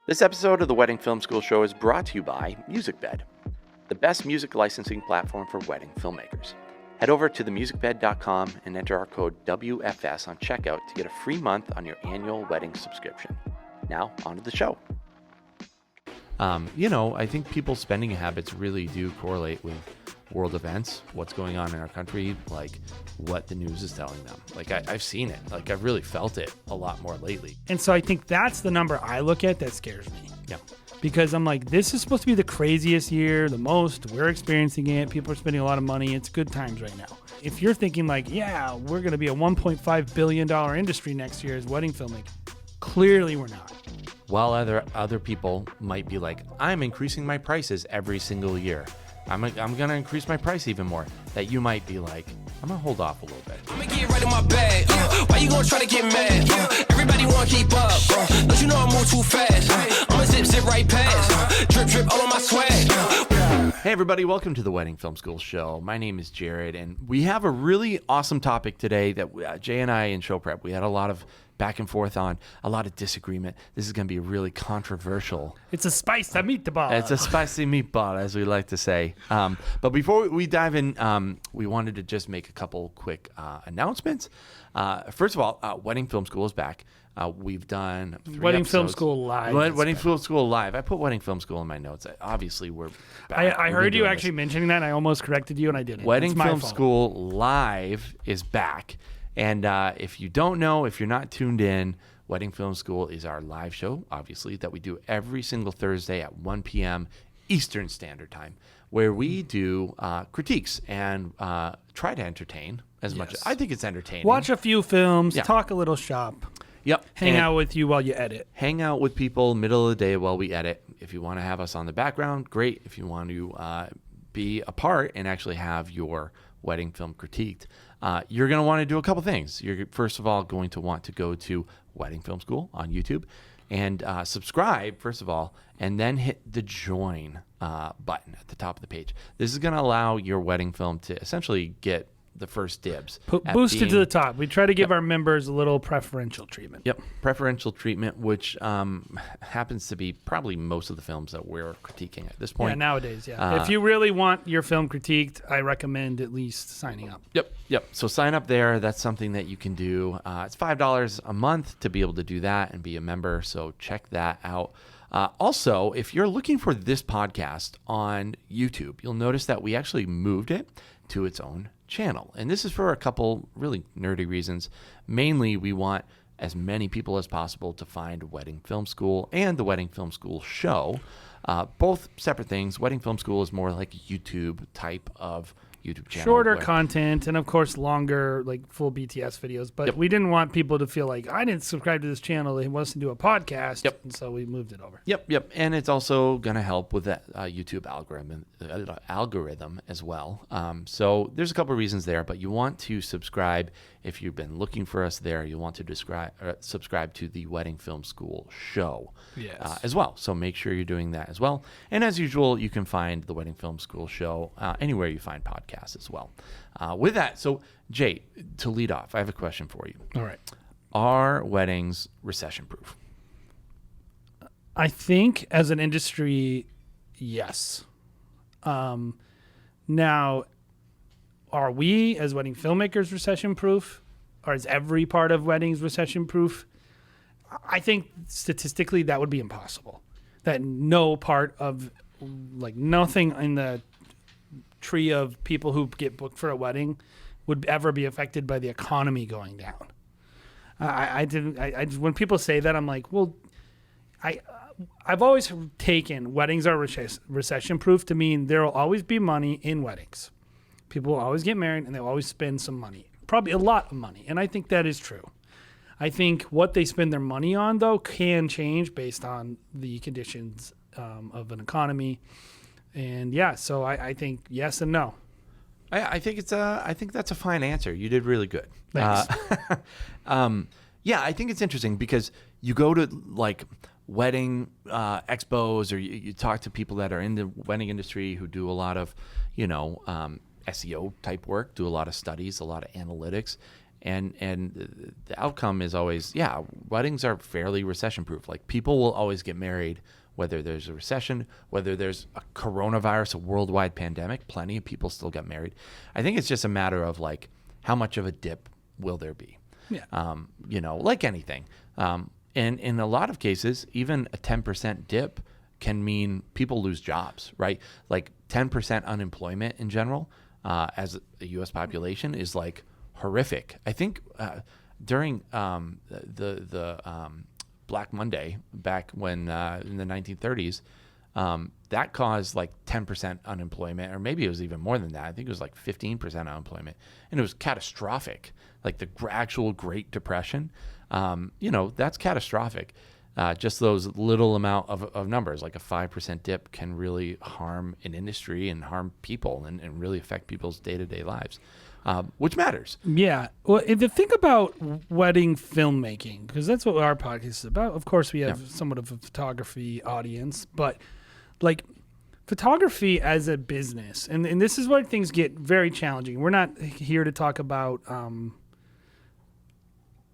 This episode of the Wedding Film School Show is brought to you by MusicBed, the best music licensing platform for wedding filmmakers. Head over to themusicbed.com and enter our code WFS on checkout to get a free month on your annual wedding subscription. Now, on to the show. I think people's spending habits really do correlate with world events, what's going on in our country, like what the news is telling them. Like I've seen it, like I've really felt it a lot more lately. And so I think that's the number I look at that scares me. Yeah. Because I'm like, this is supposed to be the craziest year, the most, we're experiencing it, people are spending a lot of money, it's good times right now. If you're thinking like, yeah, we're going to be a $1.5 billion industry next year as wedding filmmaking, clearly we're not. While other people might be like, I'm increasing my prices every single year. I'm going to increase my price even more. That you might be like, I'm going to hold off a little bit. I'm going to get right in my bag. Why you going to try to get mad? Everybody want to keep up. Don't you know I move too fast? I'm going to zip right past. Drip all on my swag. Hey everybody, welcome to the Wedding Film School Show. My name is Jared, and we have a really awesome topic today that Jay and I in show prep, we had a lot of back and forth on, a lot of disagreement. This is going to be really controversial. It's a spicy meatball. It's a spicy meatball, as we like to say. But before we dive in, we wanted to just make a couple quick announcements. First of all, Wedding Film School is back. We've done 3 Wedding episodes. Film School Live. Wedding Film School Live. I put Wedding Film School in my notes. Obviously, we're back. I heard you actually mentioning that, and I almost corrected you, and I didn't. Wedding Film School Live is back. And if you don't know, if you're not tuned in, Wedding Film School is our live show, obviously, that we do every single Thursday at 1 p.m. Eastern Standard Time, where we do critiques and try to entertain as much. I think it's entertaining. Watch a few films, talk a little shop. Yep. Hang out with you while you edit. Hang out with people middle of the day while we edit. If you want to have us on the background, great. If you want to be a part and actually have your wedding film critiqued, you're going to want to do a couple things. You're first of all going to want to go to Wedding Film School on YouTube and subscribe, first of all, and then hit the join button at the top of the page. This is going to allow your wedding film to essentially get the first dibs. Boosted to the top. We try to give our members a little preferential treatment. Yep, preferential treatment, which happens to be probably most of the films that we're critiquing at this point. Yeah, nowadays, yeah. If you really want your film critiqued, I recommend at least signing up. Yep. So sign up there. That's something that you can do. It's $5 a month to be able to do that and be a member, so check that out. Also, if you're looking for this podcast on YouTube, you'll notice that we actually moved it to its own channel. And this is for a couple really nerdy reasons. Mainly, we want as many people as possible to find Wedding Film School and the Wedding Film School Show. Both separate things. Wedding Film School is more like a YouTube type of YouTube channel. Shorter content and, of course, longer, like full BTS videos. But we didn't want people to feel like, I didn't subscribe to this channel. They want us to do a podcast. And so we moved it over. Yep. And it's also going to help with that YouTube algorithm as well. So there's a couple of reasons there, but you want to subscribe. If you've been looking for us there, you want to subscribe to the Wedding Film School Show as well. So make sure you're doing that as well. And as usual, you can find the Wedding Film School Show anywhere you find podcasts as well. With that, so Jay, to lead off, I have a question for you. All right. Are weddings recession-proof? I think as an industry, yes. Now, are we as wedding filmmakers recession-proof? Or is every part of weddings recession-proof? I think statistically that would be impossible. That no part of, like nothing in the tree of people who get booked for a wedding would ever be affected by the economy going down. When people say that, I'm like, well, I've always taken weddings are recession-proof to mean there will always be money in weddings. People will always get married and they'll always spend some money, probably a lot of money. And I think that is true. I think what they spend their money on, though, can change based on the conditions of an economy. And so I think yes and no. I think that's a fine answer. You did really good. Thanks. I think it's interesting because you go to like wedding expos, or you talk to people that are in the wedding industry who do a lot of, SEO type work, do a lot of studies, a lot of analytics. And the outcome is always, yeah, weddings are fairly recession proof. Like people will always get married, whether there's a recession, whether there's a coronavirus, a worldwide pandemic, plenty of people still get married. I think it's just a matter of like, how much of a dip will there be? Yeah. Like anything. And in a lot of cases, even a 10% dip can mean people lose jobs, right? Like 10% unemployment in general, as a U.S. population is like horrific. I think during the Black Monday back when in the 1930s, that caused like 10% unemployment, or maybe it was even more than that. I think it was like 15% unemployment, and it was catastrophic. Like the actual Great Depression, that's catastrophic. Just those little amount of numbers, like a 5% dip, can really harm an industry and harm people and really affect people's day-to-day lives, which matters. Yeah. Well, if you think about wedding filmmaking, because that's what our podcast is about. Of course, we have somewhat of a photography audience, but like photography as a business, and this is where things get very challenging. We're not here to talk about,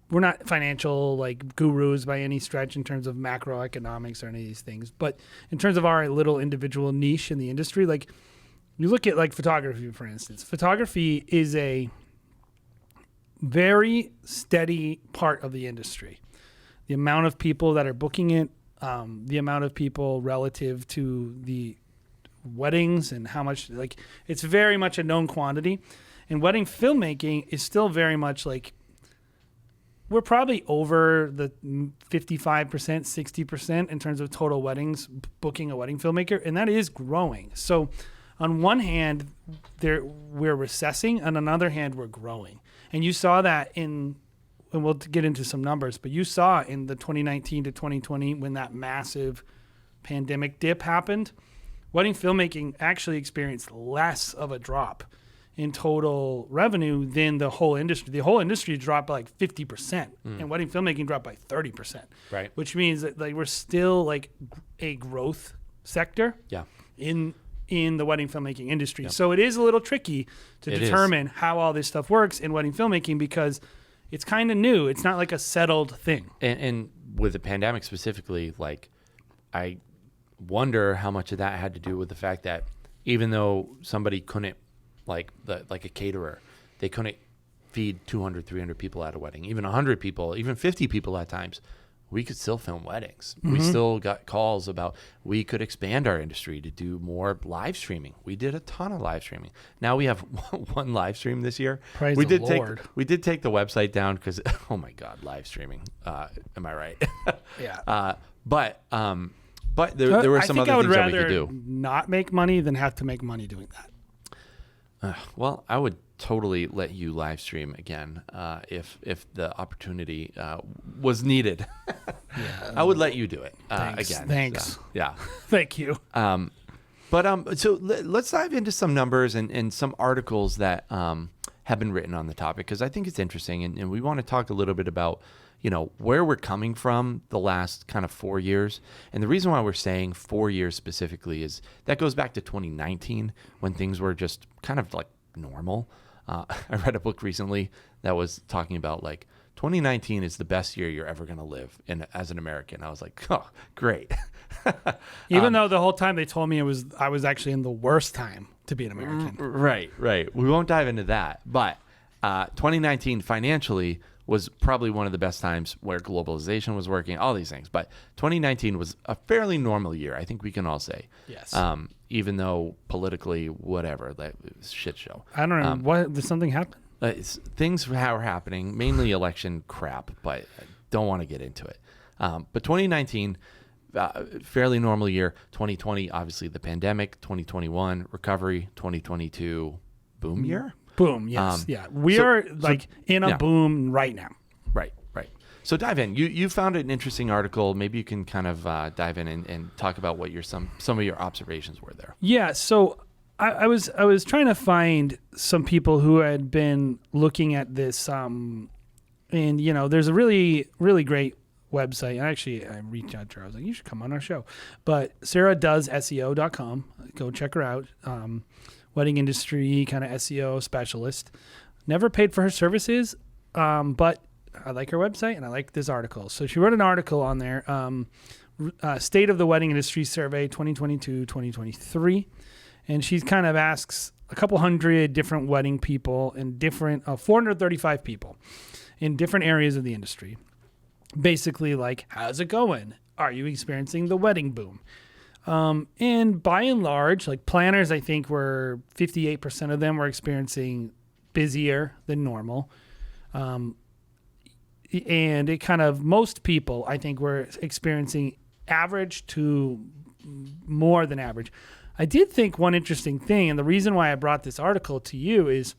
we're not financial like gurus by any stretch in terms of macroeconomics or any of these things, but in terms of our little individual niche in the industry, like you look at like photography, for instance. Photography is a very steady part of the industry. The amount of people that are booking it, the amount of people relative to the weddings and how much, like, it's very much a known quantity. And wedding filmmaking is still very much like, we're probably over the 55%, 60% in terms of total weddings, booking a wedding filmmaker, and that is growing. So on one hand, we're recessing, and on the other hand, we're growing. And you saw that and we'll get into some numbers, but you saw in the 2019 to 2020 when that massive pandemic dip happened, wedding filmmaking actually experienced less of a drop in total revenue than the whole industry. The whole industry dropped by like 50%, and wedding filmmaking dropped by 30%. Right. Which means that like we're still like a growth sector. Yeah. In the wedding filmmaking industry. Yep. So it is a little tricky to determine how all this stuff works in wedding filmmaking because it's kind of new. It's not like a settled thing. And with the pandemic specifically, like I wonder how much of that had to do with the fact that even though somebody couldn't, like a caterer, they couldn't feed 200, 300 people at a wedding, even 100 people, even 50 people at times, we could still film weddings. Mm-hmm. We still got calls about we could expand our industry to do more live streaming. We did a ton of live streaming. Now we have one live stream this year. Praise we the did Lord. We did take the website down because, oh my God, live streaming. Am I right? Yeah. But there were some other things that we could do. I think I would rather not make money than have to make money doing that. Well, I would totally let you live stream again if the opportunity was needed. Yeah, I would let you do it thanks, again. Thanks. So, yeah. Thank you. So let's dive into some numbers and some articles that have been written on the topic because I think it's interesting, and we want to talk a little bit about where we're coming from the last kind of 4 years. And the reason why we're saying 4 years specifically is that goes back to 2019 when things were just kind of like normal. I read a book recently that was talking about like 2019 is the best year you're ever going to live as an American. I was like, oh, great. Even though the whole time they told me I was actually in the worst time to be an American. Right. We won't dive into that. But 2019 financially was probably one of the best times where globalization was working, all these things. But 2019 was a fairly normal year, I think we can all say. Yes. Even though politically, whatever, that was a shit show. I don't know. What did something happen? Things were happening, mainly election crap, but I don't want to get into it. But 2019, fairly normal year. 2020, obviously the pandemic. 2021, recovery. 2022, boom year. Boom, yes. We are in a boom right now. Right. So dive in. You found an interesting article. Maybe you can kind of dive in and talk about what some of your observations were there. Yeah, so I was trying to find some people who had been looking at this, and there's a really, really great website. And actually, I reached out to her. I was like, you should come on our show. But SarahDoesSEO.com. Go check her out. Wedding industry kind of SEO specialist. Never paid for her services. but I like her website and I like this article. So she wrote an article on there, State of the Wedding Industry Survey 2022-2023. And she kind of asks a couple hundred different wedding people and different 435 people in different areas of the industry. Basically, like, how's it going? Are you experiencing the wedding boom? And by and large, like planners, I think were 58% of them were experiencing busier than normal. And it kind of, most people, I think, were experiencing average to more than average. I did think one interesting thing, and the reason why I brought this article to you is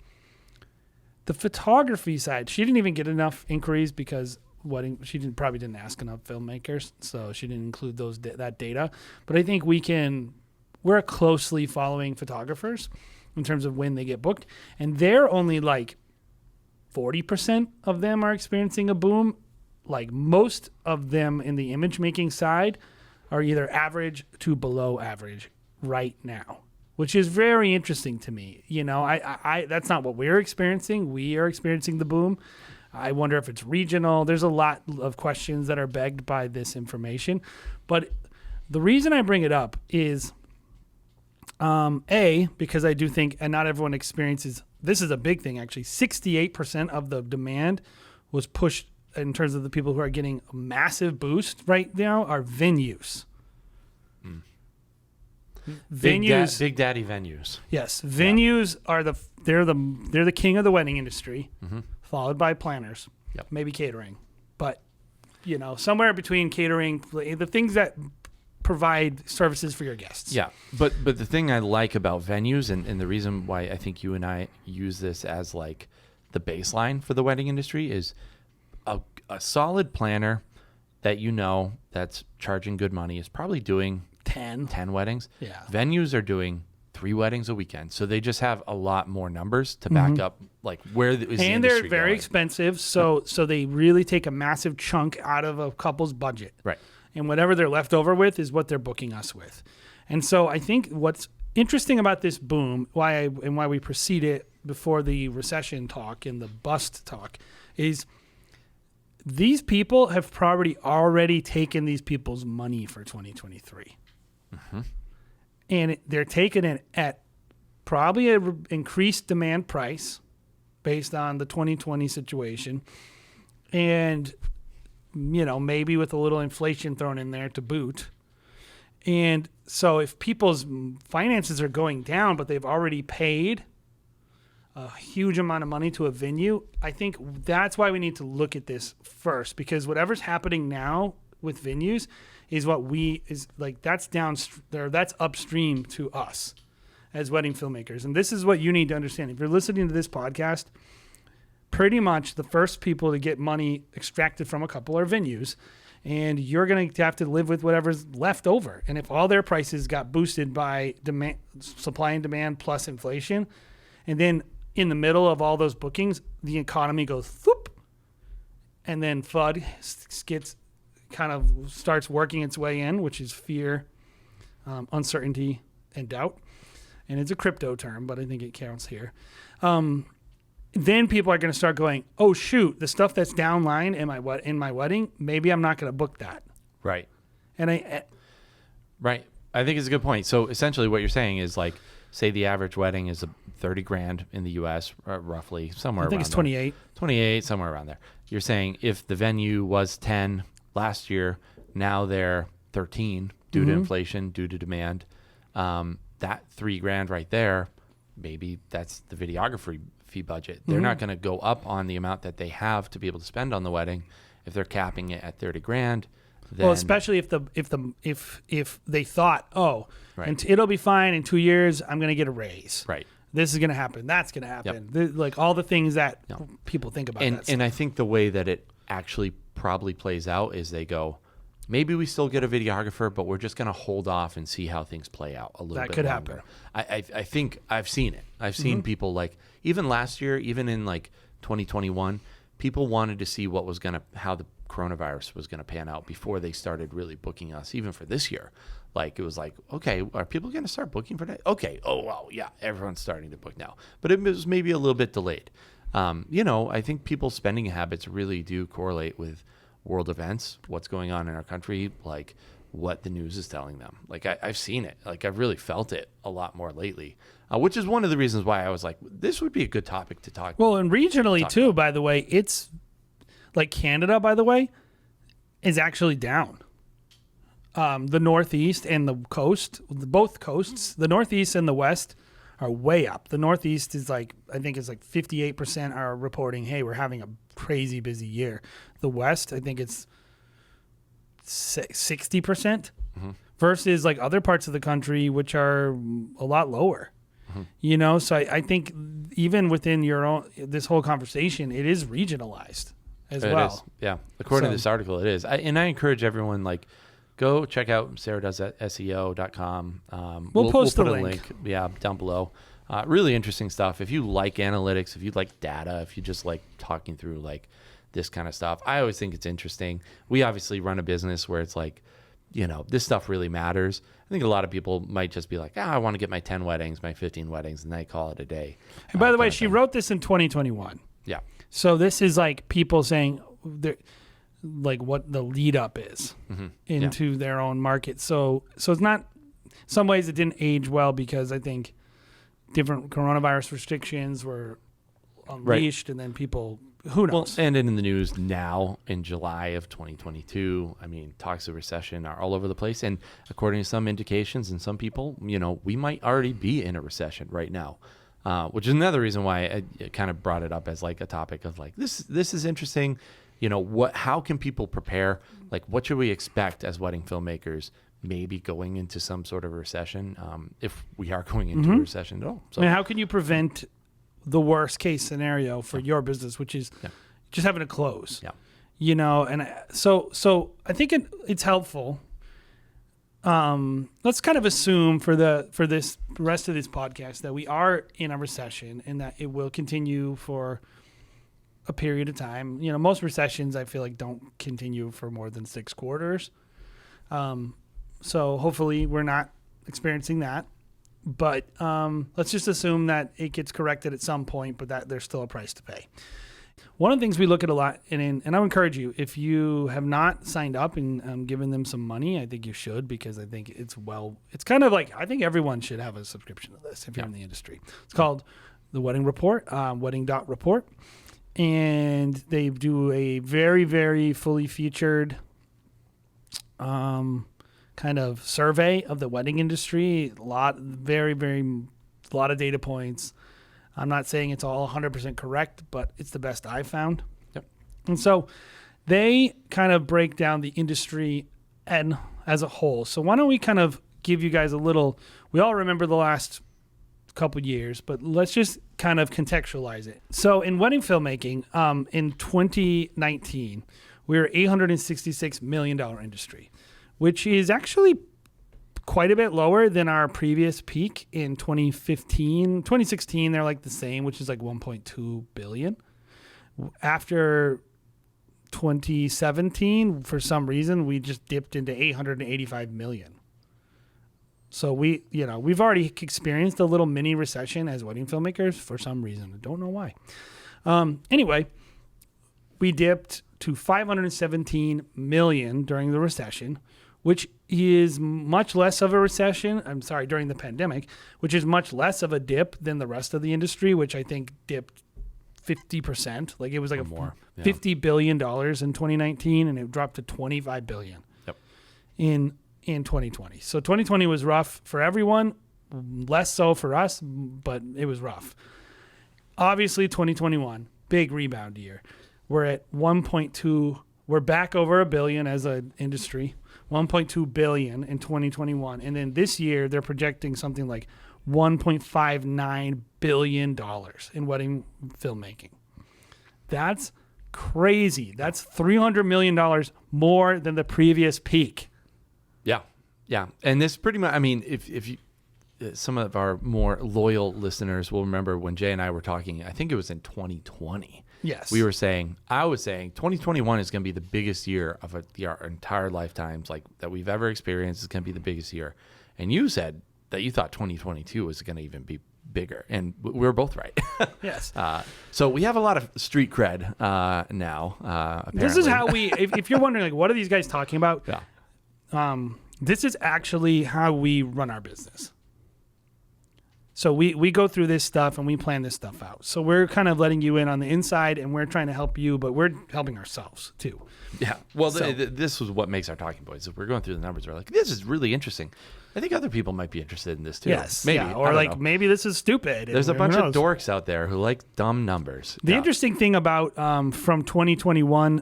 the photography side. She didn't even get enough inquiries because probably didn't ask enough filmmakers, so she didn't include that data. But I think we're closely following photographers in terms of when they get booked, and they're only like 40% of them are experiencing a boom. Like most of them in the image making side are either average to below average right now, which is very interesting to me. You know, I that's not what we're experiencing. We are experiencing the boom. I wonder if it's regional. There's a lot of questions that are begged by this information. But the reason I bring it up is, because I do think, and not everyone experiences, this is a big thing actually, 68% of the demand was pushed in terms of the people who are getting a massive boost right now are venues. Venues, Big Daddy venues. Yes, venues are they're the king of the wedding industry, followed by planners, maybe catering, but you know, somewhere between catering, the things that provide services for your guests. Yeah, but the thing I like about venues, and the reason why I think you and I use this as like the baseline for the wedding industry is a solid planner that you know that's charging good money is probably doing 10 weddings. Yeah. Venues are doing 3 weddings a weekend. So they just have a lot more numbers to back up like where is the industry and they're very going. expensive. So they really take a massive chunk out of a couple's budget. Right. And whatever they're left over with is what they're booking us with. And so I think what's interesting about this boom, why we proceed it before the recession talk and the bust talk, is these people have probably already taken these people's money for 2023. And they're taking it at probably an increased demand price based on the 2020 situation. And, you know, maybe with a little inflation thrown in there to boot. And so if people's finances are going down, but they've already paid a huge amount of money to a venue, I think that's why we need to look at this first, because whatever's happening now with venues is that's upstream to us as wedding filmmakers. And this is what you need to understand. If you're listening to this podcast, pretty much the first people to get money extracted from a couple are venues, and you're going to have to live with whatever's left over. And if all their prices got boosted by demand, supply and demand plus inflation, and then in the middle of all those bookings, the economy goes whoop, and then FUD starts working its way in, which is fear, uncertainty, and doubt. And it's a crypto term, but I think it counts here. Then people are going to start going, oh, shoot, the stuff that's downline in my wedding, maybe I'm not going to book that. Right. And Right. I think it's a good point. So essentially what you're saying is like, say the average wedding is $30,000 in the U.S., roughly, somewhere around I think it's 28. 28, somewhere around there. You're saying if the venue was 10 last year, now they're 13 due to inflation, due to demand. That $3,000 right there, maybe that's the videography fee budget. They're not going to go up on the amount that they have to be able to spend on the wedding if they're capping it at $30,000. Well, especially if they thought, right. and it'll be fine in 2 years, I'm going to get a raise. Right. This is going to happen. That's going to happen. Like all the things that people think about. And I think the way that it actually probably plays out is they go, maybe we still get a videographer, but we're just going to hold off and see how things play out a little bit. That could longer. happen. I think I've seen it. I've seen people like, even last year, even in like 2021, people wanted to see how the coronavirus was going to pan out before they started really booking us, even for this year. Like, it was like, okay, are people going to start booking for that? Okay. Oh, well, yeah, everyone's starting to book now. But it was maybe a little bit delayed. I think people's spending habits really do correlate with world events, what's going on in our country, like what the news is telling them. Like I've seen it, like I've really felt it a lot more lately, which is one of the reasons why I was like, this would be a good topic to talk. Well, and regionally too, by the way, it's like Canada, by the way, is actually down. The Northeast and the coast, both coasts, the Northeast and the West are way up. The Northeast is like, I think it's like 58% are reporting, hey, we're having a crazy busy year. The West, I think it's 60% versus like other parts of the country, which are a lot lower. So I think even within your own, this whole conversation, it is regionalized as well. Is. Yeah. According to this article, it is. I encourage everyone, like, go check out sarahdoesseo.com. We'll post a link. Down below. Really interesting stuff. If you like analytics, if you like data, if you just like talking through like this kind of stuff, I always think it's interesting. We obviously run a business where it's like, this stuff really matters. I think a lot of people might just be like, I want to get my 10 weddings, my 15 weddings, and they call it a day. And by the way, she wrote this in 2021. Yeah. So this is like people saying like what the lead up is into their own market. So it's not, some ways it didn't age well because I think different coronavirus restrictions were unleashed and then people, who knows? Well, and in the news now in July of 2022, I mean, talks of recession are all over the place. And according to some indications and some people, we might already be in a recession right now. Which is another reason why I kind of brought it up as like a topic of like, this is interesting. How can people prepare? Like, what should we expect as wedding filmmakers, maybe going into some sort of recession, if we are going into a recession at all? So, how can you prevent the worst case scenario for your business, which is just having to close? Yeah. And so I think it's helpful. Let's kind of assume for this rest of this podcast that we are in a recession and that it will continue for a period of time. Most recessions I feel like don't continue for more than 6 quarters. So hopefully we're not experiencing that. But let's just assume that it gets corrected at some point, but that there's still a price to pay. One of the things we look at a lot, and I would encourage you, if you have not signed up and given them some money, I think you should, because I think it's kind of like, I think everyone should have a subscription to this if you're in the industry. It's called the Wedding Report, wedding.report. And they do a very, very fully featured kind of survey of the wedding industry. A lot of data points. I'm not saying it's all 100% correct, but it's the best I've found. Yep. And so they kind of break down the industry and as a whole. So why don't we kind of give you guys we all remember the last couple years, but let's just kind of contextualize it. So in wedding filmmaking, in 2019, we were $866 million industry, which is actually quite a bit lower than our previous peak in 2015. 2016, they're like the same, which is like 1.2 billion. After 2017, for some reason, we just dipped into 885 million. So we've already experienced a little mini recession as wedding filmmakers for some reason. I don't know why. Anyway, we dipped to 517 million during the recession, which is much less of a recession. During the pandemic, which is much less of a dip than the rest of the industry, which I think dipped 50%. Like it was like $50 billion in 2019, and it dropped to 25 billion in 2020. So 2020 was rough for everyone, less so for us, but it was rough. Obviously, 2021, big rebound year. We're at 1.2. We're back over $1 billion as an industry. 1.2 billion in 2021, and then this year they're projecting something like $1.59 billion in wedding filmmaking. That's crazy. That's $300 million more than the previous peak. Yeah, and this pretty much. I mean, if you, some of our more loyal listeners will remember when Jay and I were talking. I think it was in 2020. Yes. I was saying 2021 is going to be the biggest year of our entire lifetimes, like that we've ever experienced. It's going to be the biggest year. And you said that you thought 2022 was going to even be bigger, and we were both right. Yes. So we have a lot of street cred now. Apparently. This is how we. If you're wondering, like, what are these guys talking about? Yeah. This is actually how we run our business. So we go through this stuff and we plan this stuff out. So we're kind of letting you in on the inside, and we're trying to help you, but we're helping ourselves too. Yeah. Well, So- this was what makes our talking points. If we're going through the numbers, we're like, this is really interesting. I think other people might be interested in this too. Yes. Maybe. Yeah. I Or don't like know. maybe this is stupid. There's a Who bunch of knows? dorks out there who like dumb numbers. The Yeah. interesting thing about from 2021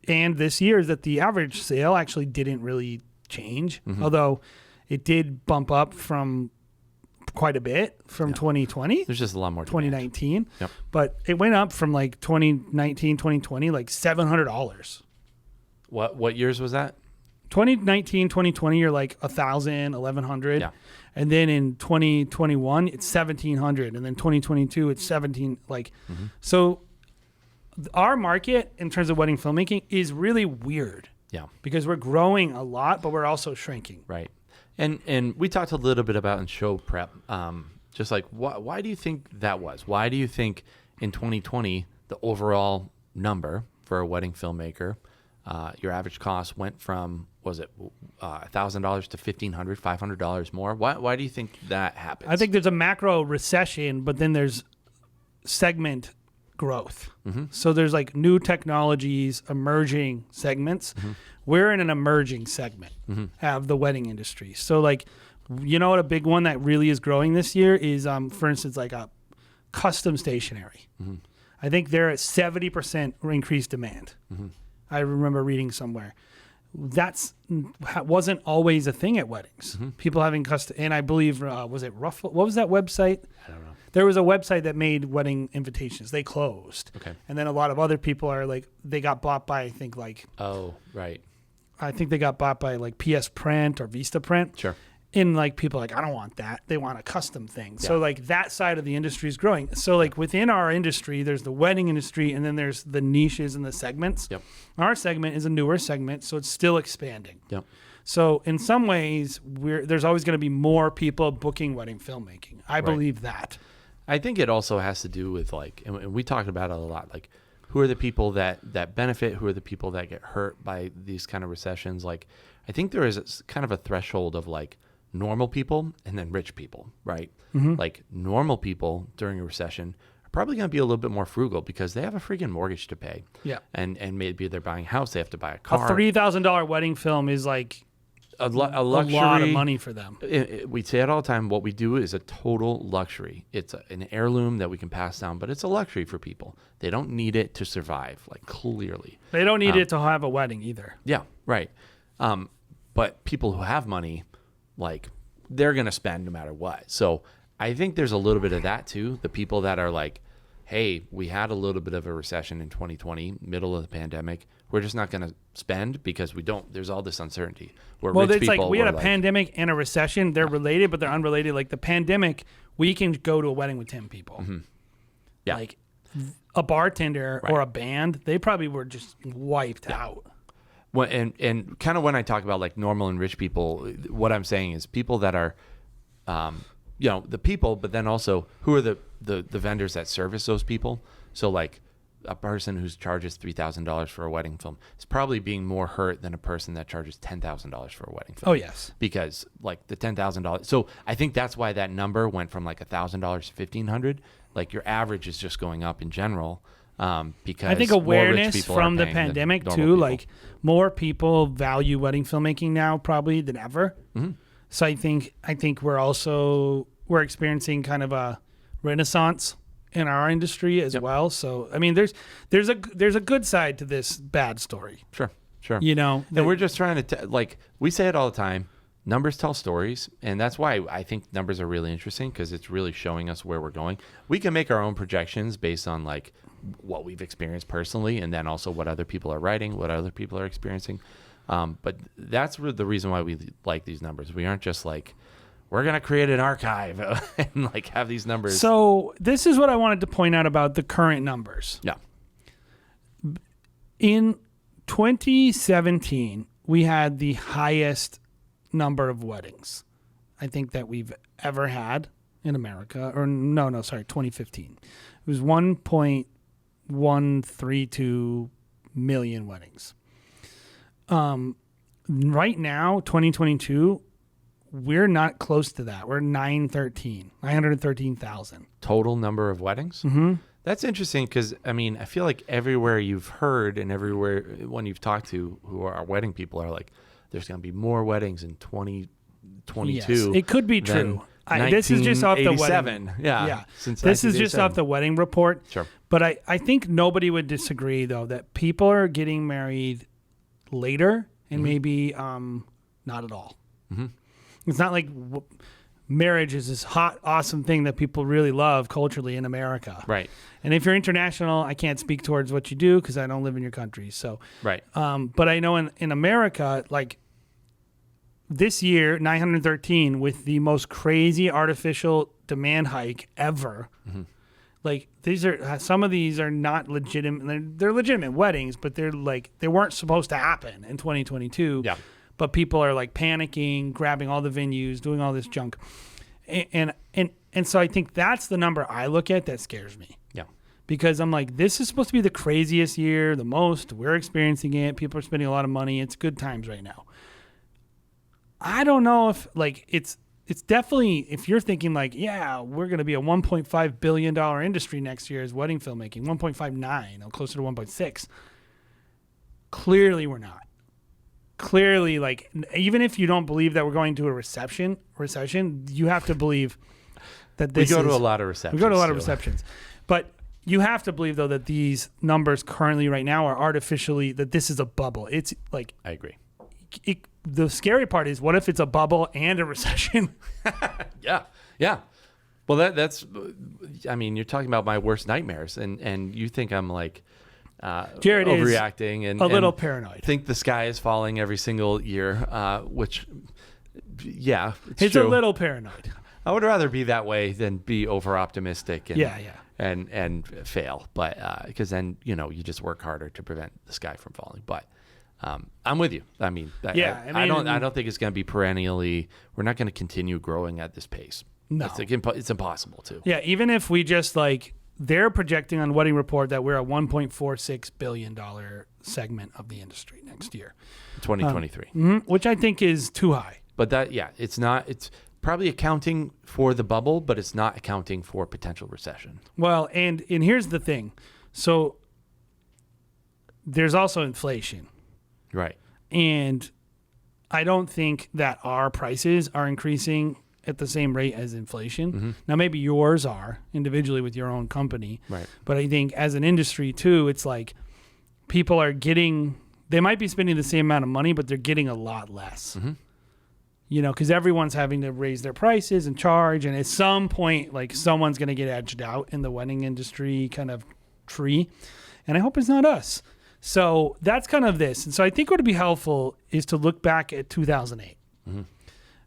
and this year is that the average sale actually didn't really change, although it did bump up from quite a bit from 2020. There's just a lot more. 2019, Yep. but it went up from like 2019, 2020, like $700. What years was that? 2019, 2020, you're like 1,000, 1,100. Yeah. And then in 2021, it's 1,700. And then 2022, it's 17. Like, so our market in terms of wedding filmmaking is really weird Yeah. because we're growing a lot, but we're also shrinking. Right. And we talked a little bit about in show prep, just like why do you think that was? Why do you think in 2020 the overall number for a wedding filmmaker, your average cost went from $1,000 to $1,500, $500 more? Why do you think that happens? I think there's a macro recession, but then there's segment growth. So there's like new technologies, emerging segments. We're in an emerging segment of the wedding industry. So like, you know what, a big one that really is growing this year is, for instance, like a custom stationery. I think they're at 70% increased demand. I remember reading somewhere. Wasn't always a thing at weddings. People having custom, and I believe, was it Ruffle? What was that website? I don't know. There was a website that made wedding invitations. They closed. Okay. And then a lot of other people are like, they got bought by, Oh, right. I think they got bought by like PS Print or Vista Print. Sure. And like people are like, I don't want that. They want a custom thing. So Yeah. like that side of the industry is growing. So like within our industry, there's the wedding industry, and then there's the niches and the segments. Yep. Our segment is a newer segment, so it's still expanding. Yep. So in some ways, there's always going to be more people booking wedding filmmaking. I believe that. I think it also has to do with like, and we talked about it a lot, like who are the people that benefit, who are the people that get hurt by these kind of recessions. Like, I think there is kind of a threshold of like normal people and then rich people, right? Like normal people during a recession are probably going to be a little bit more frugal because they have a freaking mortgage to pay. Yeah. And maybe they're buying a house, they have to buy a A car. $3,000 wedding film is like a luxury. a lot of money for them. We say it all the time. What we do is a total luxury. It's an heirloom that we can pass down, but it's a luxury for people. They don't need it to survive, like clearly. They don't need it to have a wedding either. Yeah, right. But people who have money, like, they're going to spend no matter what. So I think there's a little bit of that too. The people that are like, hey, we had a little bit of a recession in 2020, middle of the pandemic. We're just not going to spend because we don't. There's all this uncertainty. Where Well, rich it's like people we had a were pandemic and a recession. They're related, but they're unrelated. Like the pandemic, we can go to a wedding with 10 people. Yeah. Like a bartender or a band, they probably were just wiped out. Well, and kind of when I talk about like normal and rich people, what I'm saying is people that are, the people, but then also who are the vendors that service those people. So like a person who charges $3,000 for a wedding film is probably being more hurt than a person that charges $10,000 for a wedding film. Oh, yes. Because like the $10,000. So I think that's why that number went from like $1,000 to $1,500. Like your average is just going up in general. Because I think more rich awareness people from are the paying than pandemic normal too, people. like more people value wedding filmmaking now probably than ever. So I think we're experiencing kind of a renaissance in our industry as well. So I mean, there's a good side to this bad story. Sure. You know, And we're just trying to, like, we say it all the time, numbers tell stories. And that's why I think numbers are really interesting because it's really showing us where we're going. We can make our own projections based on, like, what we've experienced personally and then also what other people are writing, what other people are experiencing. But that's the reason why we like these numbers. We aren't just like, we're going to create an archive and, like, have these numbers. So this is what I wanted to point out about the current numbers. Yeah. In 2017, we had the highest number of weddings I think that we've ever had in America. Or no, sorry, 2015. It was 1.132 million weddings. Right now, 2022, we're not close to that. We're 913,000. Total number of weddings? Mm-hmm. That's interesting because, I mean, I feel like everywhere you've heard and everywhere when you've talked to who are wedding people are like, there's going to be more weddings in 2022. Yes, it could be true. This is just off the wedding. Yeah. This is just off the wedding report. Sure. But I think nobody would disagree, though, that people are getting married later and maybe not at all. Mm-hmm. It's not like marriage is this hot, awesome thing that people really love culturally in America. Right. And if you're international, I can't speak towards what you do because I don't live in your country. So, right. But I know in America, like this year, 913 with the most crazy artificial demand hike ever. Mm-hmm. Like some of these are not legitimate. They're legitimate weddings, but they're like they weren't supposed to happen in 2022. Yeah. But people are like panicking, grabbing all the venues, doing all this junk, and so I think that's the number I look at that scares me. Yeah. Because I'm like, this is supposed to be the craziest year, the most. We're experiencing it. People are spending a lot of money. It's good times right now. I don't know if like it's definitely if you're thinking like, yeah, we're going to be a $1.5 billion industry next year as wedding filmmaking, 1.59 or closer to 1.6. Clearly, we're not. Clearly, like even if you don't believe that we're going to a recession, you have to believe that this. We go to a lot of receptions. We go to a lot of receptions, but you have to believe though that these numbers currently right now are artificially that this is a bubble. It's like I agree. The scary part is what if it's a bubble and a recession? Yeah. Well, that's. I mean, you're talking about my worst nightmares, and you think I'm like. Jared overreacting is and a little paranoid. Think the sky is falling every single year, which, yeah, it's true. a little paranoid. I would rather be that way than be over optimistic and and fail. But because then you just work harder to prevent the sky from falling. But I'm with you. I mean, I don't think it's going to be perennially. We're not going to continue growing at this pace. No, it's impossible to. Yeah, even if we just like. They're projecting on Wedding Report that we're a $1.46 billion segment of the industry next year. 2023. Which I think is too high. But it's not. It's probably accounting for the bubble, but it's not accounting for potential recession. Well, and here's the thing. So there's also inflation. Right. And I don't think that our prices are increasing at the same rate as inflation. Mm-hmm. Now, maybe yours are individually with your own company. Right. But I think as an industry, too, it's like people are they might be spending the same amount of money, but they're getting a lot less. Mm-hmm. Because everyone's having to raise their prices and charge. And at some point, like someone's going to get edged out in the wedding industry kind of tree. And I hope it's not us. So that's kind of this. And so I think what would be helpful is to look back at 2008. Mm-hmm.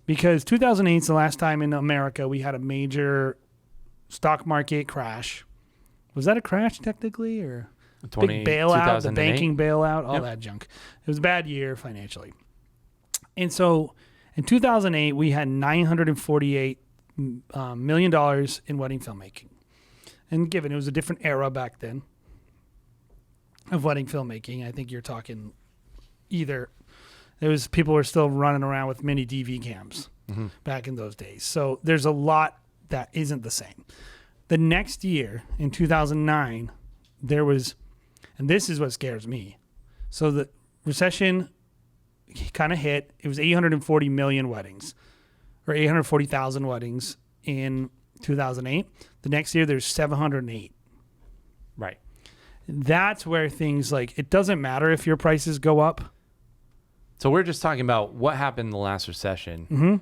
Because 2008 is the last time in America we had a major stock market crash. Was that a crash technically or big bailout, the banking bailout, all that junk? It was a bad year financially. And so in 2008, we had $948 million in wedding filmmaking. And given it was a different era back then of wedding filmmaking, I think you're talking people were still running around with mini DV cams back in those days. So there's a lot that isn't the same. The next year, in 2009, there was, and this is what scares me. So the recession kind of hit. It was 840 million weddings, or 840,000 weddings in 2008. The next year, there's 708. Right. That's where things like, it doesn't matter if your prices go up. So we're just talking about what happened in the last recession. Mm-hmm.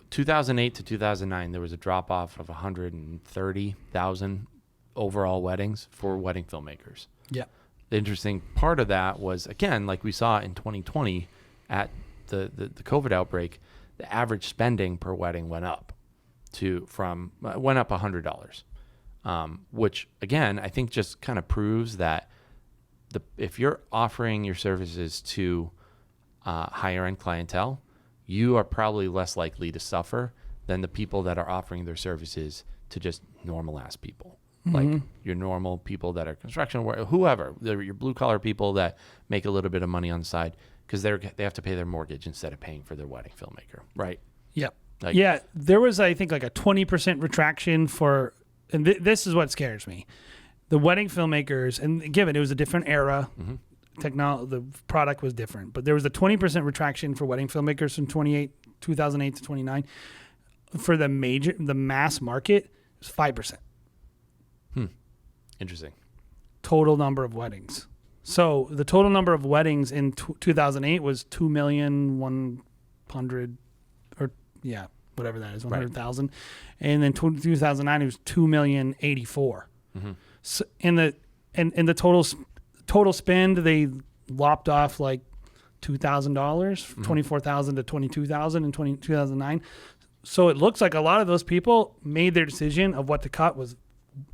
2008 to 2009, there was a drop-off of 130,000 overall weddings for wedding filmmakers. Yeah. The interesting part of that was, again, like we saw in 2020 at the COVID outbreak, the average spending per wedding went up $100, which, again, I think just kind of proves that if you're offering your services to higher end clientele, you are probably less likely to suffer than the people that are offering their services to just normal ass people. Like your normal people that are construction work, whoever, your blue collar people that make a little bit of money on the side because they have to pay their mortgage instead of paying for their wedding filmmaker, right? Yep. Like, yeah, there was, I think, like a 20% retraction for, and this is what scares me. The wedding filmmakers, and given it was a different era, the product was different, but there was a 20% retraction for wedding filmmakers from 2008 to 29. For the mass market, it was 5%. Interesting. Total number of weddings. So the total number of weddings in 2008 was 2,100,000, or whatever that is, 100,000, right. And then 2009 it was 2,084,000. So in the total spend, they lopped off like $2,000, 24,000 to 22,000 in 2009. So it looks like a lot of those people made their decision of what to cut was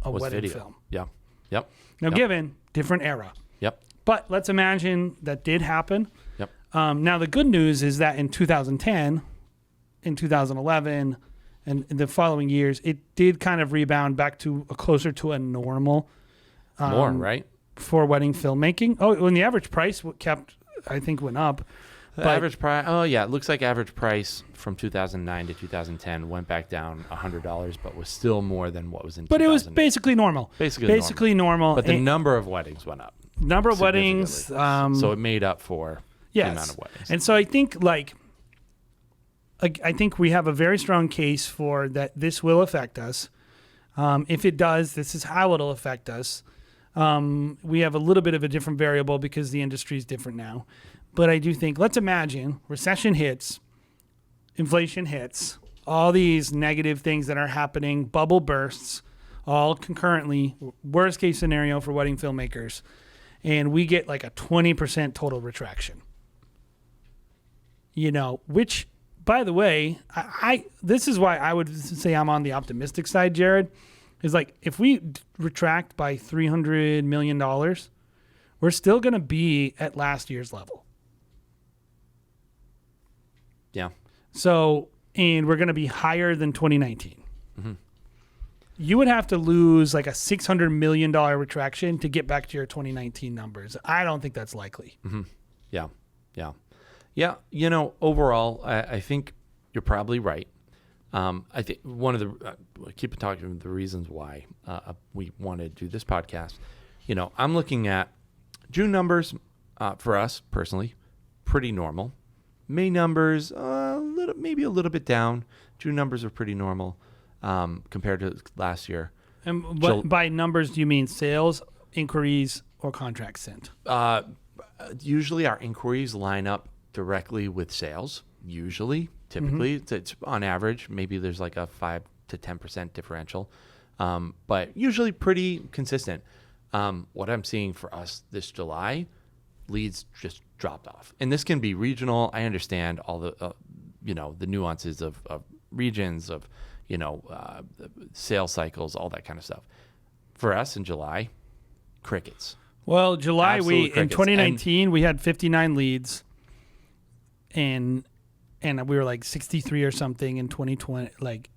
wedding video. film. Yeah. Yep. Now, given different era. Yep. But let's imagine that did happen. Yep. Now, the good news is that in 2010, in 2011, and in the following years, it did kind of rebound back to closer to a normal. More, right? For wedding filmmaking. Oh, when the average price went up. Average price. Oh, yeah. It looks like average price from 2009 to 2010 went back down $100, but was still more than what was in. But it was basically normal. Basically normal. But the number of weddings went up. Number of weddings. So it made up for the amount of weddings. And so I think I think we have a very strong case for that. This will affect us. If it does, this is how it'll affect us. We have a little bit of a different variable because the industry is different now. But I do think, let's imagine recession hits, inflation hits, all these negative things that are happening, bubble bursts, all concurrently, worst case scenario for wedding filmmakers, and we get like a 20% total retraction. Which, by the way, this is why I would say I'm on the optimistic side, Jared, is like if we retract by $300 million, we're still going to be at last year's level. Yeah. So, and we're going to be higher than 2019. You would have to lose like a $600 million retraction to get back to your 2019 numbers. I don't think that's likely. Yeah. Overall, I think you're probably right. I think one of the keep talking about the reasons why we want to do this podcast. I'm looking at June numbers for us personally, pretty normal. May numbers maybe a little bit down. June numbers are pretty normal compared to last year. And by numbers, do you mean sales, inquiries, or contracts sent? Usually our inquiries line up directly with sales. Typically, it's on average. Maybe there's like a 5 to 10% differential, but usually pretty consistent. What I'm seeing for us this July, leads just dropped off, and this can be regional. I understand all the the nuances of regions, of sales cycles, all that kind of stuff. For us in July, crickets. Well, July Absolute crickets. In 2019 we had 59 leads, and we were like 63 or something in 2020, like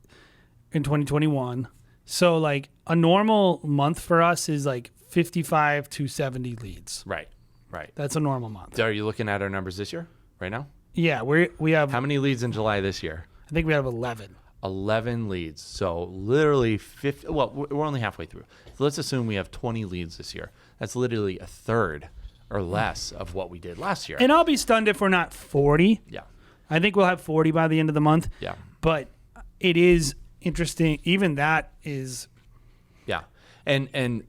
in 2021. So like a normal month for us is like 55 to 70 leads. Right. That's a normal month. So are you looking at our numbers this year, right now? Yeah, we have. How many leads in July this year? I think we have 11. 11 leads. So literally 50. Well, we're only halfway through. So let's assume we have 20 leads this year. That's literally a third or less of what we did last year. And I'll be stunned if we're not 40. Yeah. I think we'll have 40 by the end of the month. Yeah. But it is interesting. Even that is. Yeah. And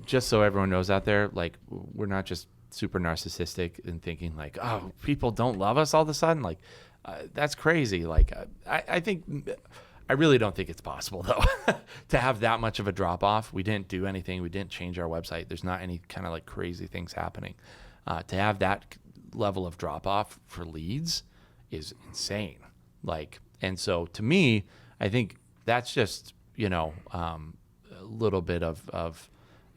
just so everyone knows out there, like we're not just super narcissistic and thinking like, oh, people don't love us all of a sudden. Like that's crazy. Like I think, I really don't think it's possible though to have that much of a drop off. We didn't do anything. We didn't change our website. There's not any kind of like crazy things happening. To have that level of drop off for leads is insane. Like, and so to me, I think that's just, a little bit of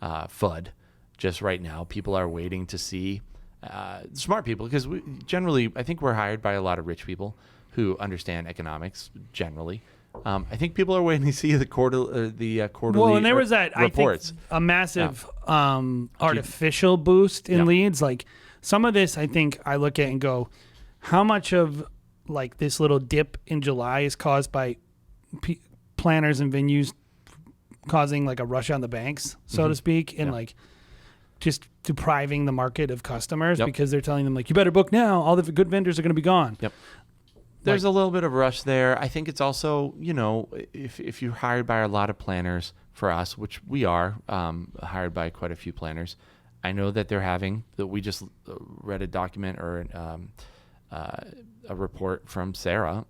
FUD. Just right now, people are waiting to see smart people, because we generally, I think we're hired by a lot of rich people who understand economics generally. I think people are waiting to see the quarterly Well, and there was that reports. I think a massive artificial boost in leads. Like some of this, I think I look at and go, how much of like this little dip in July is caused by planners and venues causing like a rush on the banks, so to speak, and like just depriving the market of customers because they're telling them like, you better book now. All the good vendors are going to be gone. Yep. There's a little bit of rush there. I think it's also, if you're hired by a lot of planners, for us, which we are hired by quite a few planners, I know that we just read a document or a report from Sarah.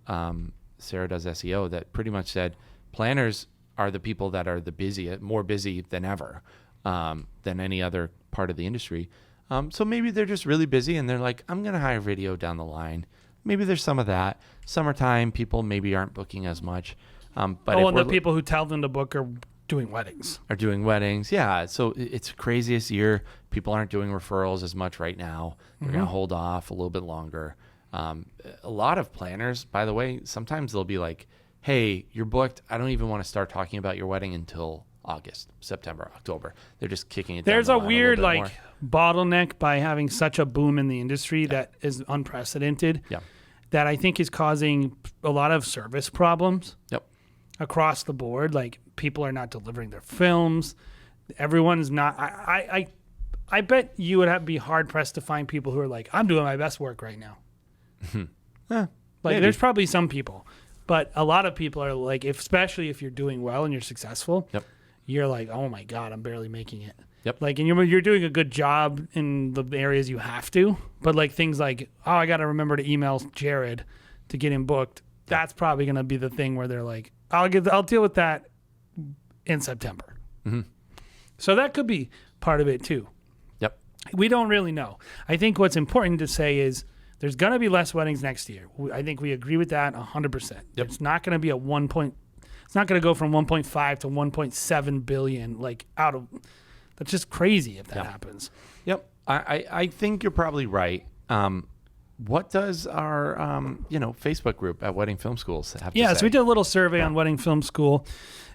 Sarah does SEO that pretty much said planners are the people that are more busy than ever than any other part of the industry. So maybe they're just really busy and they're like, I'm going to hire video down the line. Maybe there's some of that. Summertime, people maybe aren't booking as much. And the people who tell them to book are doing weddings. Yeah. So it's the craziest year. People aren't doing referrals as much right now. They're going to hold off a little bit longer. A lot of planners, by the way, sometimes they'll be like, hey, you're booked. I don't even want to start talking about your wedding until August, September, October. They're just kicking it down There's the a line weird little bit bottleneck by having such a boom in the industry that is unprecedented. Yeah. That I think is causing a lot of service problems. Yep. Across the board. Like people are not delivering their films. Everyone's not. I bet you would be hard pressed to find people who are like, I'm doing my best work right now. There's probably some people, but a lot of people are like, especially if you're doing well and you're successful, you're like, oh my God, I'm barely making it. Yep. Like, and you're doing a good job in the areas you have to, but like things like, oh, I got to remember to email Jared to get him booked. That's probably going to be the thing where they're like, I'll deal with that in September. Mm-hmm. So that could be part of it too. Yep. We don't really know. I think what's important to say is there's going to be less weddings next year. I think we agree with that 100%. Yep. It's not going to be it's not going to go from 1.5 to 1.7 billion, that's just crazy if that happens. Yep. I think you're probably right. What does our Facebook group at Wedding Film Schools have to say? Yeah, so we did a little survey on Wedding Film School,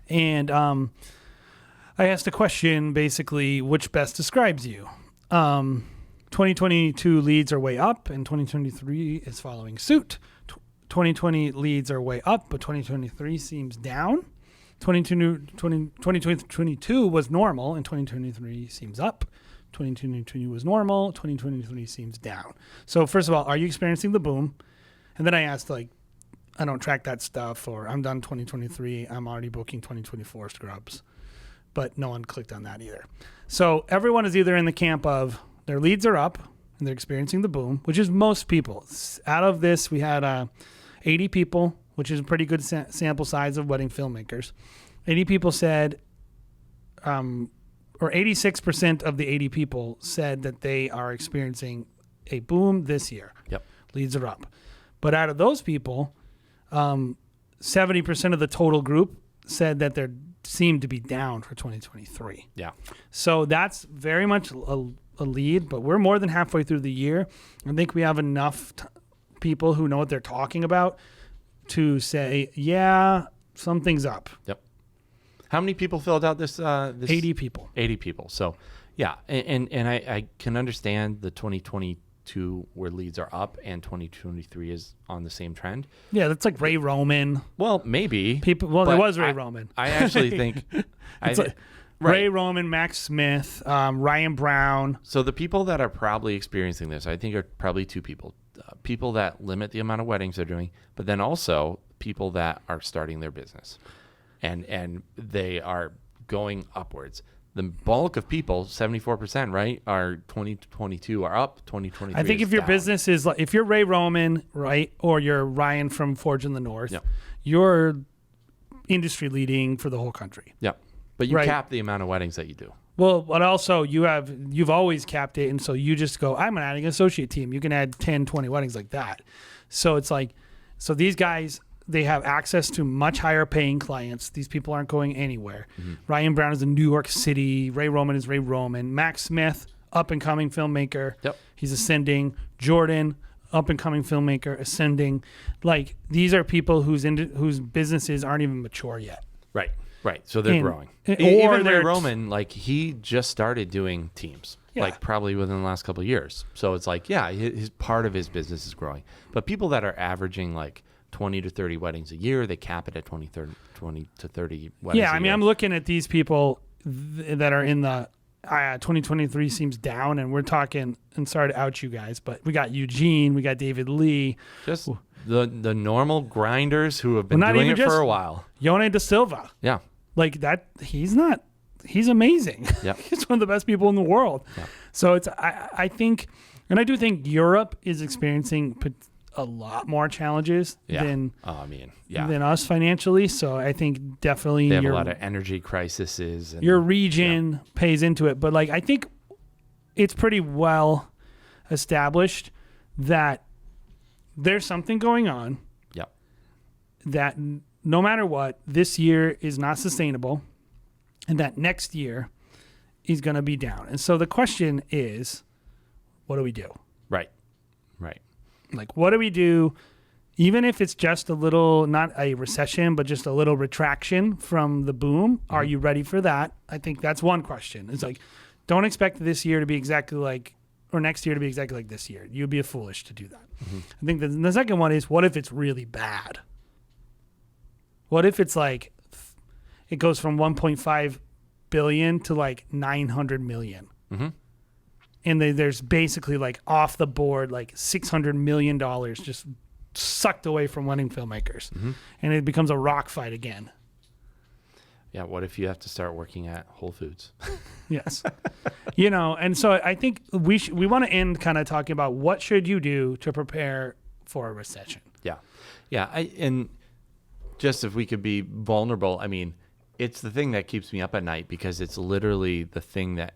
and I asked a question, basically, which best describes you? 2022 leads are way up, and 2023 is following suit. 2020 leads are way up, but 2023 seems down. 2022 was normal, and 2023 seems up. 2022 was normal, 2023 seems down. So first of all, are you experiencing the boom? And then I asked, I don't track that stuff, or I'm done 2023, I'm already booking 2024 scrubs. But no one clicked on that either. So everyone is either in the camp of their leads are up, and they're experiencing the boom, which is most people. Out of this, we had 80 people, which is a pretty good sample size of wedding filmmakers. 80 people said, or 86% of the 80 people said that they are experiencing a boom this year. Yep. Leads are up. But out of those people, 70% of the total group said that they seem to be down for 2023. Yeah. So that's very much a lead, but we're more than halfway through the year. I think we have enough people who know what they're talking about to say, yeah, something's up. Yep. How many people filled out this? 80 people. 80 people. So, yeah, and I can understand the 2022 where leads are up and 2023 is on the same trend. Yeah, that's like Ray Roman. Well, maybe. There was Ray Roman. I actually think... Ray Roman, Max Smith, Ryan Brown. So the people that are probably experiencing this, I think, are probably two people. People that limit the amount of weddings they're doing, but then also people that are starting their business. And they are going upwards. The bulk of people, 74%, right, are 2022 are up, 2023 I think if your business is if you're Ray Roman, right, or you're Ryan from Forge in the North, you're industry leading for the whole country. Yeah. But you cap the amount of weddings that you do. Well, but also you've always capped it, and so you just go, I'm adding an associate team. You can add 10, 20 weddings like that. So it's so these guys, they have access to much higher paying clients. These people aren't going anywhere. Mm-hmm. Ryan Brown is in New York City. Ray Roman is Ray Roman. Max Smith, up and coming filmmaker. Yep. He's ascending. Jordan, up and coming filmmaker ascending. Like these are people whose businesses aren't even mature yet. Right. So they're growing. Or Even Ray they're Roman, like he just started doing teams, like probably within the last couple of years. So it's like, yeah, his part of his business is growing. But people that are averaging like 20 to 30 weddings a year, they cap it at 20 to 30 weddings Yeah, a I mean, year. I'm looking at these people that are in the 2023 seems down, and we're talking, and sorry to out you guys, but we got Eugene, we got David Lee. Just the normal grinders who have been Well, not doing even it for just- a while. Yone Da Silva. Yeah. Like that, he's amazing. Yeah. He's one of the best people in the world. Yeah. So I think, and I do think Europe is experiencing a lot more challenges than us financially. So I think definitely they have a lot of energy crises. And, your region pays into it. But like, I think it's pretty well established that there's something going on. Yeah. That no matter what, this year is not sustainable, and that next year is going to be down. And so the question is, what do we do? Right. Like, what do we do, even if it's just a little, not a recession, but just a little retraction from the boom? Mm-hmm. Are you ready for that? I think that's one question. It's like, don't expect this year to be exactly like, or next year to be exactly like this year. You'd be foolish to do that. Mm-hmm. I think the second one is, what if it's really bad? What if it's like, it goes from 1.5 billion to like 900 million? Mm-hmm. And there's basically like off the board, like $600 million just sucked away from wedding filmmakers. Mm-hmm. And it becomes a rock fight again. Yeah. What if you have to start working at Whole Foods? Yes. And so I think we want to end kind of talking about what should you do to prepare for a recession. Yeah. And just if we could be vulnerable, I mean, it's the thing that keeps me up at night because it's literally the thing that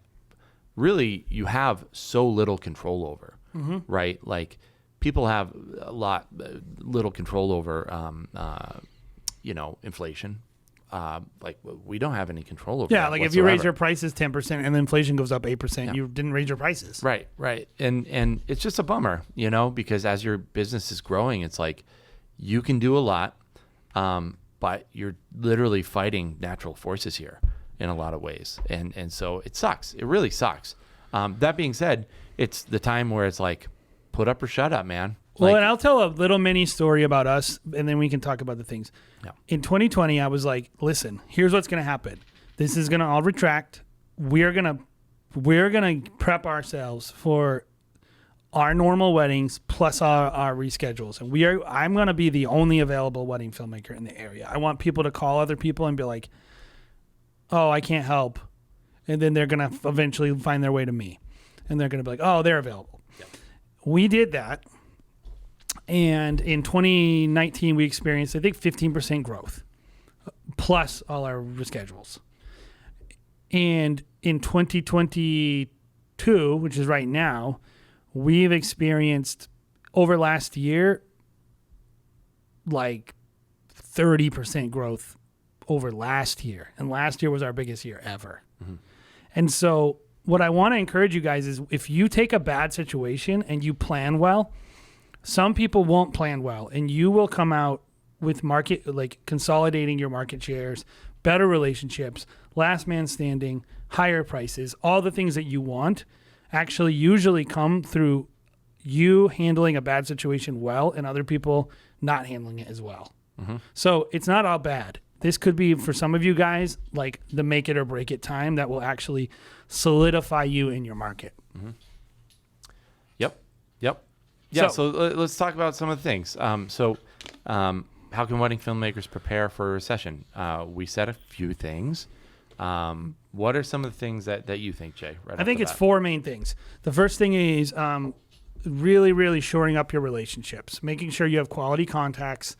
really you have so little control over, mm-hmm. right? Like people have little control over, inflation. Like we don't have any control over. Yeah, that like whatsoever. if you raise your prices 10% and inflation goes up 8%, you didn't raise your prices. Right. And it's just a bummer, because as your business is growing, it's like you can do a lot, but you're literally fighting natural forces here in a lot of ways. And so it sucks. It really sucks. That being said, it's the time where it's like, put up or shut up, man. Well, and I'll tell a little mini story about us, and then we can talk about the things. Yeah. In 2020, I was like, listen, here's what's going to happen. This is going to all retract. We're going to prep ourselves for our normal weddings plus our reschedules. And I'm going to be the only available wedding filmmaker in the area. I want people to call other people and be like, oh, I can't help. And then they're going to eventually find their way to me. And they're going to be like, oh, they're available. Yeah. We did that. And in 2019, we experienced, I think, 15% growth, plus all our reschedules. And in 2022, which is right now, we've experienced, over last year, like 30% growth over last year. And last year was our biggest year ever. Mm-hmm. And so what I want to encourage you guys is if you take a bad situation and you plan well, some people won't plan well, and you will come out with consolidating your market shares, better relationships, last man standing, higher prices, all the things that you want actually usually come through you handling a bad situation well and other people not handling it as well. Mm-hmm. So it's not all bad. This could be, for some of you guys, like the make it or break it time that will actually solidify you in your market. Mm-hmm. Yep. Yeah, so let's talk about some of the things. How can wedding filmmakers prepare for a recession? We said a few things. What are some of the things that you think, Jay? I think it's four main things. The first thing is really, really shoring up your relationships, making sure you have quality contacts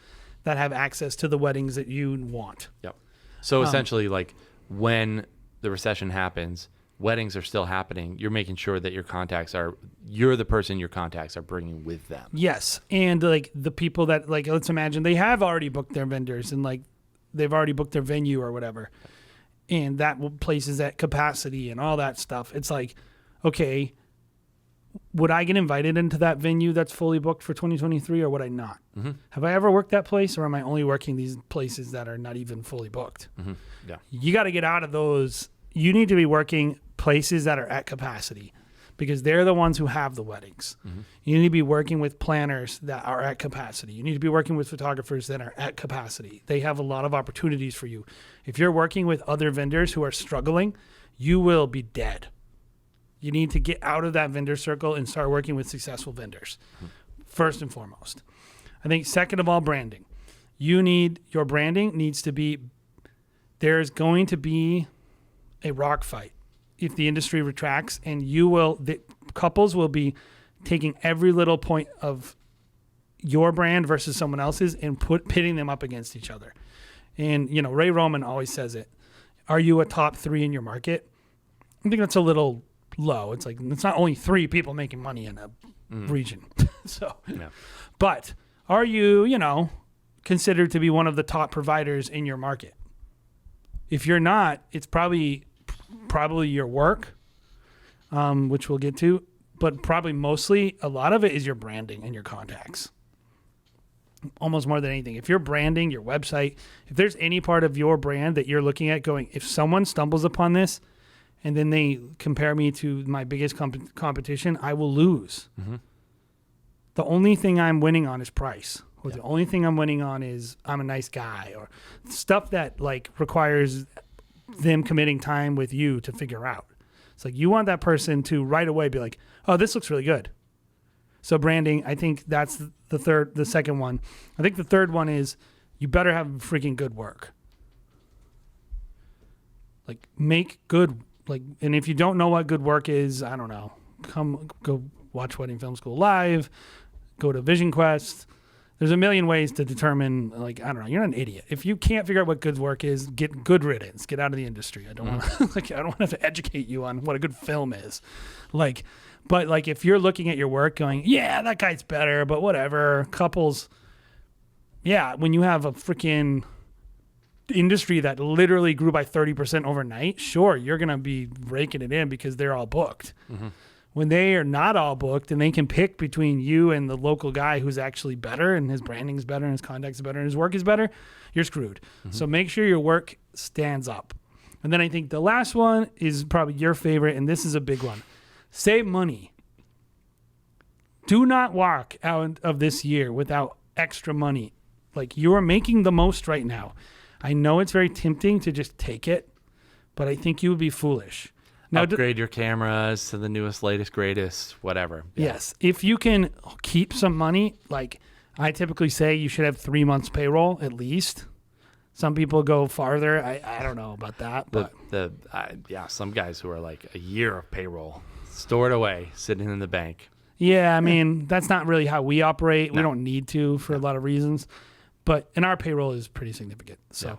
that have access to the weddings that you want. Yep. So essentially, like when the recession happens, weddings are still happening. You're making sure that you're the person your contacts are bringing with them. Yes. And like the people that, like, let's imagine they have already booked their vendors and like they've already booked their venue or whatever. And that place is at capacity and all that stuff. It's like, okay, would I get invited into that venue that's fully booked for 2023 or would I not? Have I ever worked that place, or am I only working these places that are not even fully booked? Yeah. You got to get out of those. You need to be working places that are at capacity, because they're the ones who have the weddings. You need to be working with planners that are at capacity. You need to be working with photographers that are at capacity. They have a lot of opportunities for you. If you're working with other vendors who are struggling, you will be dead. You need to get out of that vendor circle and start working with successful vendors, first and foremost. I think second of all, branding. Your branding needs to be, there's going to be a rock fight if the industry retracts, and the couples will be taking every little point of your brand versus someone else's and pitting them up against each other. And, Ray Roman always says it. Are you a top 3 in your market? I think that's a little low. It's like, it's not only 3 people making money in a region. But are you, considered to be one of the top providers in your market? If you're not, it's probably your work, which we'll get to, but probably mostly a lot of it is your branding and your contacts. Almost more than anything. If you're branding your website, if there's any part of your brand that you're looking at going, if someone stumbles upon this and then they compare me to my biggest competition, I will lose. The only thing I'm winning on is price. Or the only thing I'm winning on is I'm a nice guy, or stuff that requires them committing time with you to figure out. It's like you want that person to right away be like, oh, this looks really good. So branding, I think that's the second one. I think the third one is you better have freaking good work. Make good, and if you don't know what good work is, I don't know, go watch Wedding Film School live, go to Vision Quest. There's a million ways to determine, I don't know, you're not an idiot. If you can't figure out what good work is, get good riddance. Get out of the industry. I don't want to, I don't want to have to educate you on what a good film is. But if you're looking at your work going, yeah, that guy's better, but whatever. Couples, yeah, when you have a freaking industry that literally grew by 30% overnight, sure, you're going to be raking it in because they're all booked. When they are not all booked and they can pick between you and the local guy who's actually better and his branding is better and his contacts are better and his work is better, you're screwed. So make sure your work stands up. And then I think the last one is probably your favorite, and this is a big one. Save money. Do not walk out of this year without extra money. You are making the most right now. I know it's very tempting to just take it, but I think you would be foolish. Now, upgrade your cameras to the newest, latest, greatest, whatever. Yeah. Yes. If you can keep some money, I typically say you should have 3 months payroll at least. Some people go farther. I don't know about that. But some guys who are a year of payroll stored away, sitting in the bank. Yeah, I mean, that's not really how we operate. No. We don't need to for a lot of reasons. And our payroll is pretty significant. So,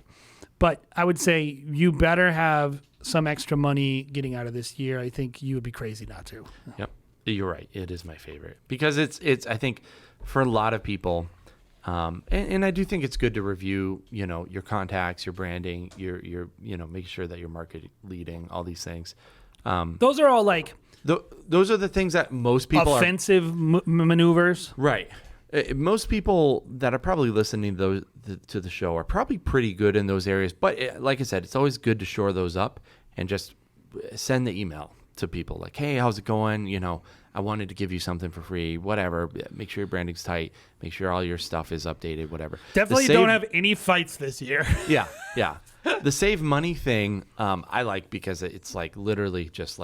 But I would say you better have some extra money getting out of this year. I think you would be crazy not to. Yep. You're right. It is my favorite because it's I think for a lot of people, and I do think it's good to review, your contacts, your branding, your making sure that you're market leading, all these things. Those are all those are the things that most people offensive maneuvers. Right. Most people that are probably listening to the show are probably pretty good in those areas. But like I said, it's always good to shore those up and just send the email to people hey, how's it going? I wanted to give you something for free, whatever. Make sure your branding's tight. Make sure all your stuff is updated, whatever. Definitely don't have any fights this year. Yeah. The save money thing I like because it's literally just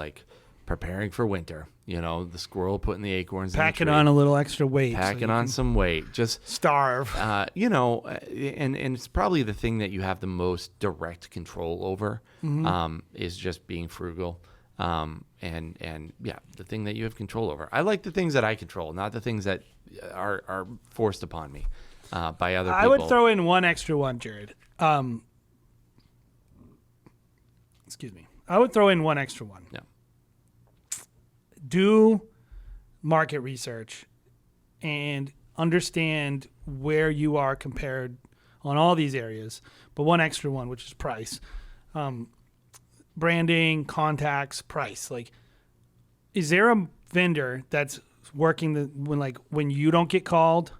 preparing for winter. The squirrel putting the acorns packing in the tree. On a little extra weight. Packing on some weight. Just starve. And it's probably the thing that you have the most direct control over is just being frugal. The thing that you have control over. I like the things that I control, not the things that are forced upon me by other people. I would throw in one extra one, Jared. Excuse me. I would throw in one extra one. Yeah. Do market research and understand where you are compared on all these areas, but one extra one, which is price. Branding, contacts, price. is there a vendor that's working when you don't get called,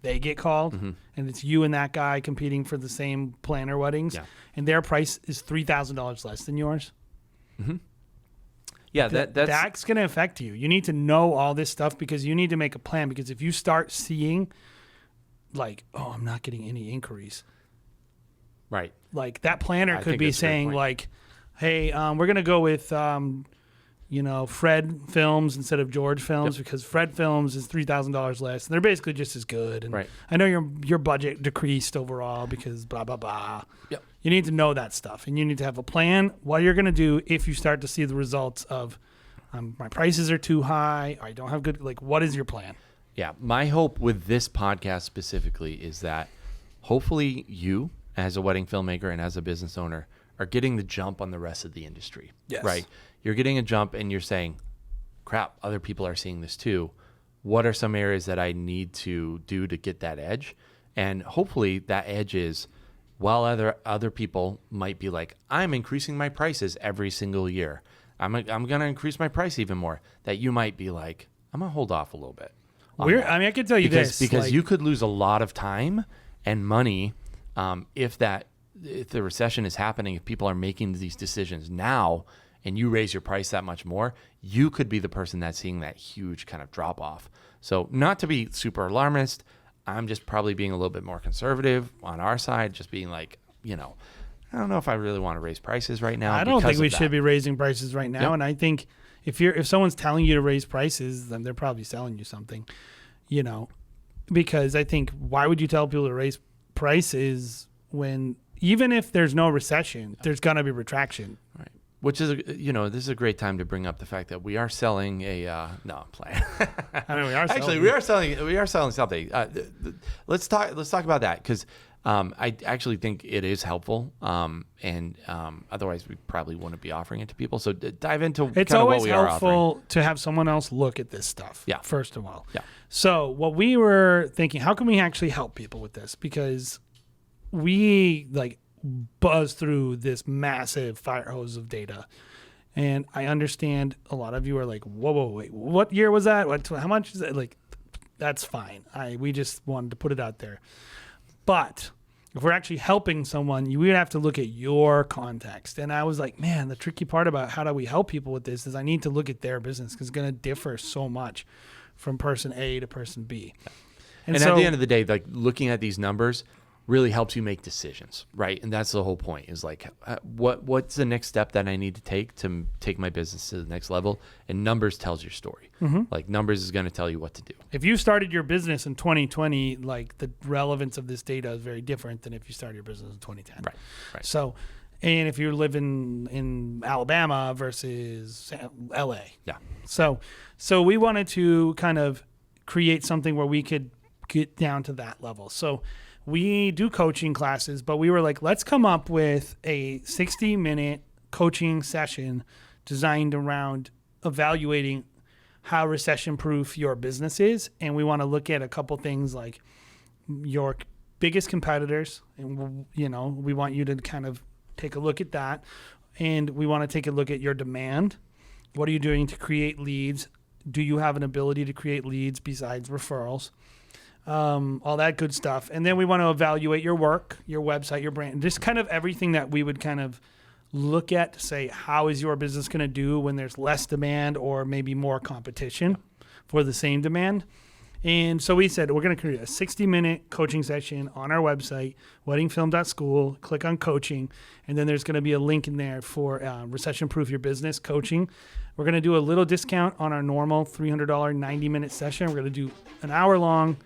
they get called, and it's you and that guy competing for the same planner weddings, and their price is $3,000 less than yours? Yeah, that's going to affect you. You need to know all this stuff because you need to make a plan. Because if you start seeing, like, oh, I'm not getting any inquiries, right? Like that planner I could think be that's a great saying, point. like, hey, we're going to go with Fred Films instead of George Films because Fred Films is $3,000 less, and they're basically just as good. And Right. I know your budget decreased overall because blah blah blah. Yep. You need to know that stuff, and you need to have a plan what you're going to do if you start to see the results of my prices are too high. I don't have good. Like, what is your plan? Yeah, my hope with this podcast specifically is that hopefully you, as a wedding filmmaker and as a business owner, are getting the jump on the rest of the industry. Yes. Right? You're getting a jump and you're saying, crap, other people are seeing this too. What are some areas that I need to do to get that edge? And hopefully that edge is, while other people might be like, I'm increasing my prices every single year. I'm going to increase my price even more. That you might be like, I'm going to hold off a little bit. I can tell you because like, you could lose a lot of time and money if the recession is happening, if people are making these decisions now and you raise your price that much more, you could be the person that's seeing that huge kind of drop off. So not to be super alarmist, I'm just probably being a little bit more conservative on our side, just being like, I don't know if I really want to raise prices right now. I don't think we should be raising prices right now. Yep. And I think if someone's telling you to raise prices, then they're probably selling you something, because I think why would you tell people to raise prices when even if there's no recession, there's going to be retraction. Right. Which is, this is a great time to bring up the fact that we are selling I'm playing. I mean, we are Actually, we are selling something. Let's talk about that because I actually think it is helpful. And otherwise we probably wouldn't be offering it to people. So dive into it's kind of always what we are offering. helpful to have someone else look at this stuff. Yeah. First of all. Yeah. So what we were thinking, how can we actually help people with this? Because we buzz through this massive fire hose of data. And I understand a lot of you are like, whoa, wait, what year was that? How much is that? Like, that's fine. We just wanted to put it out there. But if we're actually helping someone, we would have to look at your context. And I was like, man, the tricky part about how do we help people with this is I need to look at their business because it's going to differ so much from person A to person B. And so, at the end of the day, looking at these numbers really helps you make decisions, right? And that's the whole point is what's the next step that I need to take my business to the next level? And numbers tells your story. Mm-hmm. Numbers is going to tell you what to do. If you started your business in 2020, the relevance of this data is very different than if you started your business in 2010. Right. So, and if you're living in Alabama versus LA. Yeah. So we wanted to kind of create something where we could get down to that level. So we do coaching classes, but we were like, let's come up with a 60-minute coaching session designed around evaluating how recession-proof your business is. And we want to look at a couple things like your biggest competitors. And, we want you to kind of take a look at that. And we want to take a look at your demand. What are you doing to create leads? Do you have an ability to create leads besides referrals? All that good stuff. And then we want to evaluate your work, your website, your brand, just kind of everything that we would kind of look at to say, how is your business going to do when there's less demand or maybe more competition for the same demand? And so we said, we're going to create a 60-minute coaching session on our website, weddingfilm.school, click on coaching. And then there's going to be a link in there for Recession Proof Your Business coaching. We're going to do a little discount on our normal $300 90-minute session. We're going to do an hour long,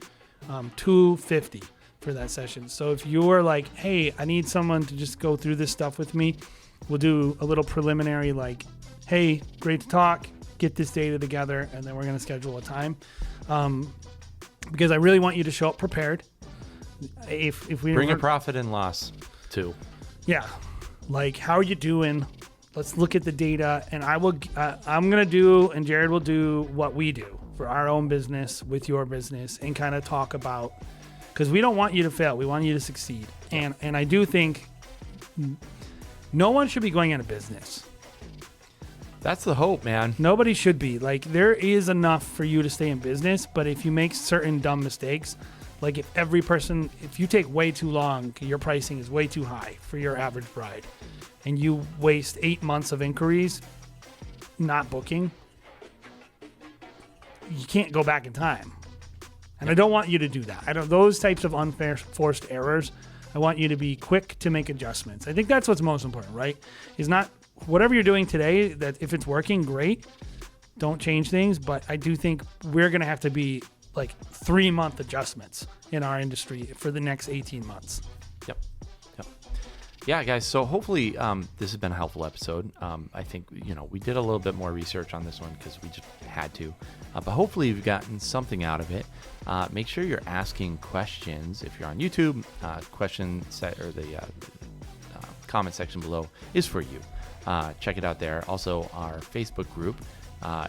$250 for that session. So if you're like, hey, I need someone to just go through this stuff with me, we'll do a little preliminary hey, great to talk, get this data together, and then we're going to schedule a time. Because I really want you to show up prepared. If we bring a profit and loss too. Yeah. How are you doing? Let's look at the data, and I'm going to do, and Jared will do what we do for our own business with your business and kind of talk about, because we don't want you to fail. We want you to succeed. And I do think no one should be going out of business That's the hope, man. Nobody should be. Like, there is enough for you to stay in business, but if you make certain dumb mistakes, like if you take way too long, your pricing is way too high for your average bride, and you waste 8 months of inquiries not booking, you can't go back in time. And I don't want you to do that. Those types of unfair forced errors, I want you to be quick to make adjustments. I think that's what's most important, right? Is not whatever you're doing today, that if it's working, great. Don't change things. But I do think we're going to have to be like 3-month adjustments in our industry for the next 18 months. Yep. Yeah, guys. So hopefully this has been a helpful episode. I think, we did a little bit more research on this one because we just had to. But hopefully you've gotten something out of it. Make sure you're asking questions. If you're on YouTube, the comment section below is for you. Check it out there. Also, our Facebook group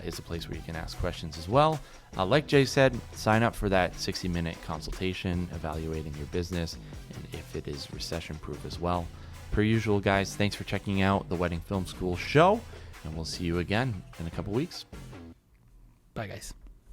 is a place where you can ask questions as well. Like Jay said, sign up for that 60-minute consultation evaluating your business and if it is recession-proof as well. Per usual, guys, thanks for checking out the Wedding Film School show, and we'll see you again in a couple weeks. Bye, guys.